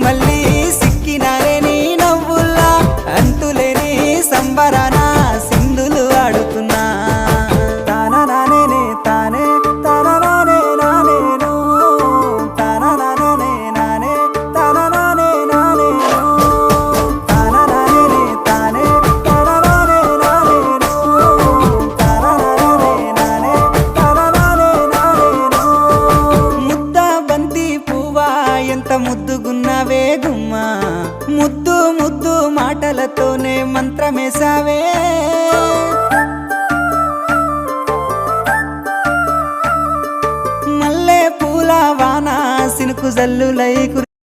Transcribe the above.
మళ్ళీ సిక్కినారే నీ నవ్వుల్లా అంతులేని సంబరాన సింధులు ఆడుతున్నా తాననానే తానే తాననానే నానేను తాననానే నానే తాననానే నానేను తాననానే తానే తాననానే నానేను తాననానే నానే తాననానే నానేను ముద్ద బంతి పువ్వా ఎంత ముద్దుగున్నావే గుమ్మా ముద్దు ముద్దు మాటలతోనే మంత్రమేసావే మల్లె పూల వాన సినుకు జల్లులై